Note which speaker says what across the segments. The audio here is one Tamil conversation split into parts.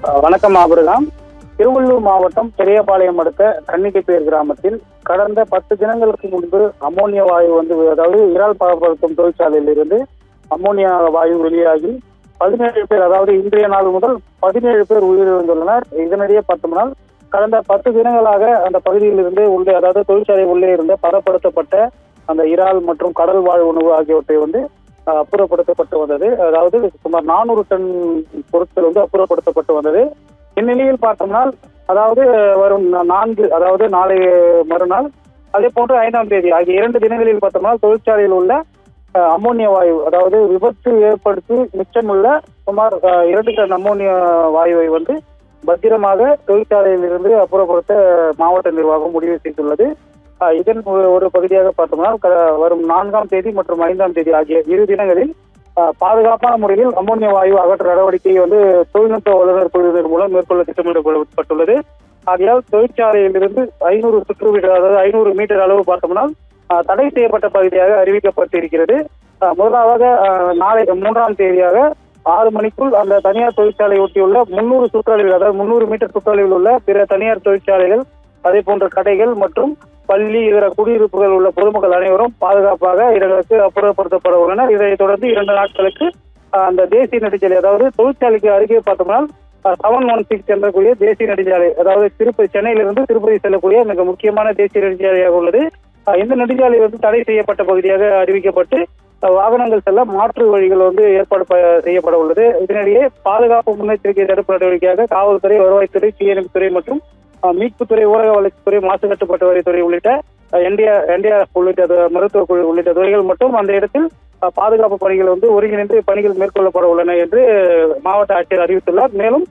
Speaker 1: வணக்கம் ஆபிரகாம். திருவள்ளூர் மாவட்டம் பெரியபாளையம் அடுத்த கன்னிகைப்பேர் கிராமத்தில் கடந்த 10 தினங்களுக்கு முன்பு அமோனியா வாயு அதாவது இறால் பதப்படுத்தும் தொழிற்சாலையில் இருந்து அமோனியா வாயு வெளியாகி 17 பேர், அதாவது இன்றைய நாள் முதல் 17 பேர் உயிரிழந்துள்ளனர். இதனிடையே பார்த்தோம்னால் கடந்த 10 தினங்களாக அந்த பகுதியில் இருந்து உள்ளே, அதாவது தொழிற்சாலை உள்ளே இருந்த பதப்படுத்தப்பட்ட அந்த இறால் மற்றும் கடல் வாழ் உணவு ஆகியவற்றை அப்புறப்படுத்தப்பட்டு வந்தது. அதாவது சுமார் 400 டன் பொருட்கள் அப்புறப்படுத்தப்பட்டு வந்தது. இந்நிலையில் பார்த்தோம்னால் அதாவது வரும் 4, அதாவது நாளை மறுநாள், அதே போன்று 5ஆம் தேதி ஆகிய 2 தினங்களில் பார்த்தோம்னால் தொழிற்சாலையில் உள்ள அமோனியா வாயு, அதாவது விபத்து ஏற்படுத்தி மிச்சமுள்ள சுமார் 2 டன் அமோனியா வாயுவை பத்திரமாக தொழிற்சாலையில் இருந்து அப்புறப்படுத்த மாவட்ட நிர்வாகம் முடிவு செய்துள்ளது. இதன் ஒரு பகுதியாக பார்த்தோம்னால் வரும் 4ஆம் தேதி மற்றும் 5ஆம் தேதி ஆகிய 2 தினங்களில் பாதுகாப்பான முறையில் அமோனியா வாயு அகற்ற நடவடிக்கையை தொழில்நுட்ப வல்லுநர் குழுவினர் மூலம் மேற்கொள்ள திட்டமிடப்பட்டுள்ளது. ஆகையால் தொழிற்சாலையிலிருந்து 500 சுற்றுமீட்டர், அதாவது 500 மீட்டர் அளவு பார்த்தோம்னால் தடை செய்யப்பட்ட பகுதியாக அறிவிக்கப்பட்டிருக்கிறது. முதலாவது நாளை 3ஆம் தேதியாக 6 மணிக்குள் அந்த தனியார் தொழிற்சாலை ஒட்டியுள்ள 300 சுற்றளவில், அதாவது 300 மீட்டர் சுற்றளவில் உள்ள பிற தனியார் தொழிற்சாலைகள், அதே போன்ற கடைகள் மற்றும் பள்ளி இதர குடியிருப்புகள் உள்ள பொதுமக்கள் அனைவரும் பாதுகாப்பாக இடங்களுக்கு அப்புறப்படுத்தப்பட உள்ளனர். இதைத் தொடர்ந்து 2 நாட்களுக்கு அந்த தேசிய நெடுஞ்சாலை, அதாவது தொழிற்சாலைக்கு அருகே பார்த்தோம்னால் 716 செல்லக்கூடிய தேசிய நெடுஞ்சாலை, அதாவது சென்னையிலிருந்து திருப்பதி செல்லக்கூடிய மிக முக்கியமான தேசிய நெடுஞ்சாலையாக உள்ளது. இந்த நெடுஞ்சாலை தடை செய்யப்பட்ட பகுதியாக அறிவிக்கப்பட்டு வாகனங்கள் செல்ல மாற்று வழிகள் ஏற்பாடு செய்யப்பட உள்ளது. இதனிடையே பாதுகாப்பு முன்னெச்சரிக்கை தடுப்பு நடவடிக்கையாக காவல்துறை, வருவாய்த்துறை, தீயணைப்புத் துறை மற்றும் மீட்புத்துறை, ஊரக வளர்ச்சித்துறை, மாசு கட்டுப்பாட்டு வரித்துறை உள்ளிட்ட என்டிஆர்எஃப் உள்ளிட்ட மருத்துவ குழு உள்ளிட்ட துறைகள் மட்டும் அந்த இடத்தில் பாதுகாப்பு பணிகள் ஒருங்கிணைந்து பணிகள் மேற்கொள்ளப்பட உள்ளன என்று மாவட்ட ஆட்சியர் அறிவித்துள்ளார். மேலும்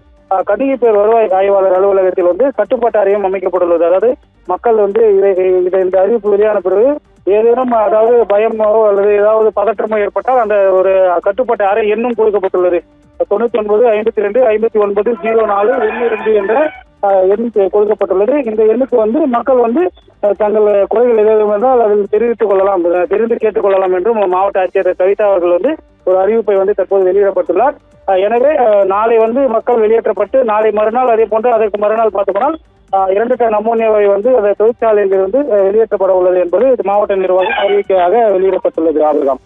Speaker 1: கன்னிகைப்பேர் வருவாய் ஆய்வாளர் அலுவலகத்தில் கட்டுப்பாட்டு அறையும் அமைக்கப்பட்டுள்ளது. அதாவது மக்கள் இந்த அறிவிப்பு வெளியான பிறகு ஏதேனும், அதாவது பயமோ அல்லது ஏதாவது பதற்றமோ ஏற்பட்டால் அந்த ஒரு கட்டுப்பாட்டு அறை எண்ணும் கொடுக்கப்பட்டுள்ளது. 99 52 59 04 12 என்ற எண் கொடுக்கப்பட்டுள்ளது. இந்த எண்ணுக்கு மக்கள் தங்கள் குறைகள் எதுவும் என்றால் அதில் தெரிந்து கேட்டுக்கொள்ளலாம் என்றும் மாவட்ட ஆட்சியர் கவிதா அவர்கள் ஒரு அறிவிப்பை தற்போது வெளியிடப்பட்டுள்ளார். எனவே நாளை மக்கள் வெளியேற்றப்பட்டு நாளை மறுநாள், அதே போன்று அதற்கு மறுநாள் பார்த்தோம்னால் 2 டன் அமோனியாவை அந்த தொழிற்சாலையில் இருந்து வெளியேற்றப்பட உள்ளது என்பது மாவட்ட நிர்வாகம் அறிவிக்கையாக வெளியிடப்பட்டுள்ளது. ஆபிரகாம்.